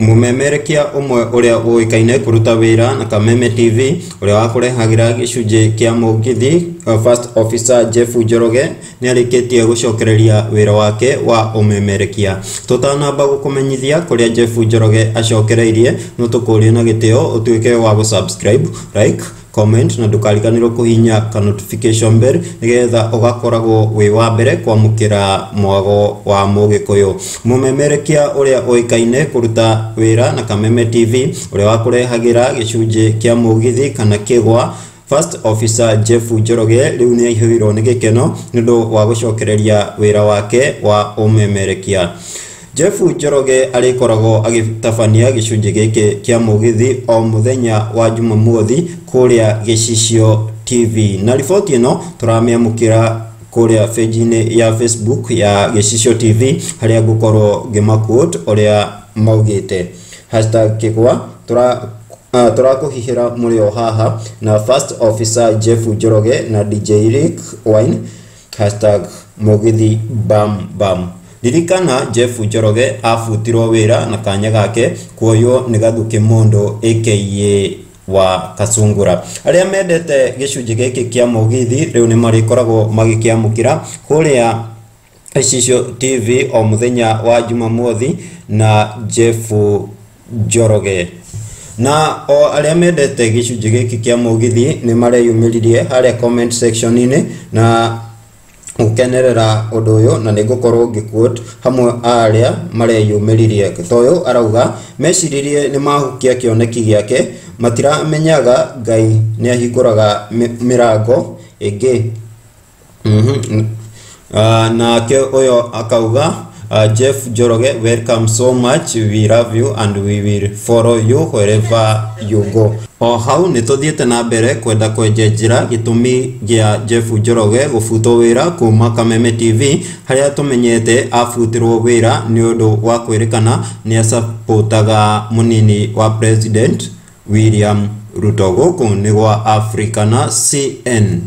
mumemerekia umwe uria uikaine kuruta wira na Kameme TV uria wakurehagira gicunje kia mugithi First Officer Jeff Njoroge ni arikitie gucokereria wira wake wa umemerekia. Tutanamba gukumenyithia kuria Jeff Njoroge acokereirie no tukurie na gitio utuike wa gusubscribe, like, comment na ndukariganirwo kuhinya ka notification bell nigetha ugakoragwo wi wa mbere kwamukira mwago wa Mugikuyu. Mumemerekia uria uikaine kuruta wira na Kameme TV uria wakurehagira gicunje kia mugithi kana kigwa First Officer Jeff Njoroge riu ni ihwirwo ni gikeno nundu wa gucokereria wira wake wa umemerekia. Jeff Njoroge arikoragwo agitabania gicunje giki kia mugithi o muthenya wa Jumamothi kuria Gicicio TV. Na riboti ino turamiamukira kuria page-ini ya Facebook ya Gicicio TV haria gukorwo ngimaquote uria maugite #kigwa turakuhihira murio haha na First Officer Jeff Njoroge na DJ Rick Wine #mugithi bam bam. Ririkana Jeff Njoroge afutirwo wira na kanya gake kuoyo ni Gathuki Mundu aka wa Kasungura. Aria mendete gicunje giki kia mugithi riu ni marikoragwo magikiamukira kuria Gicicio TV o muthenya wa Jumamothi na Jeff Njoroge. Na o aria mendete gicunje giki kia mugithi ni mareyumiririe haria comment section ini na ukenerera undu uyu na nigukorwo ngikuote hamwe aria mareyumiririe. Toyo arauga meciririe ni mahukia kioneki giake matiramenyaga Ngai ni ahinguraga mirango ingi. Na ke uyo akauga Jeff Njoroge, welcome so much, we love you and we will follow you wherever you go. O hau ni tuthiete na mbere kwenda kwenjenjira gitumi gia Jeff Njoroge gufutwo wira kuma Kameme TV haria tumenyete afutirwo wira ni undu wa kwirikana ni asupportaga munini wa President William Ruto. Guku ni gwa Africana CN.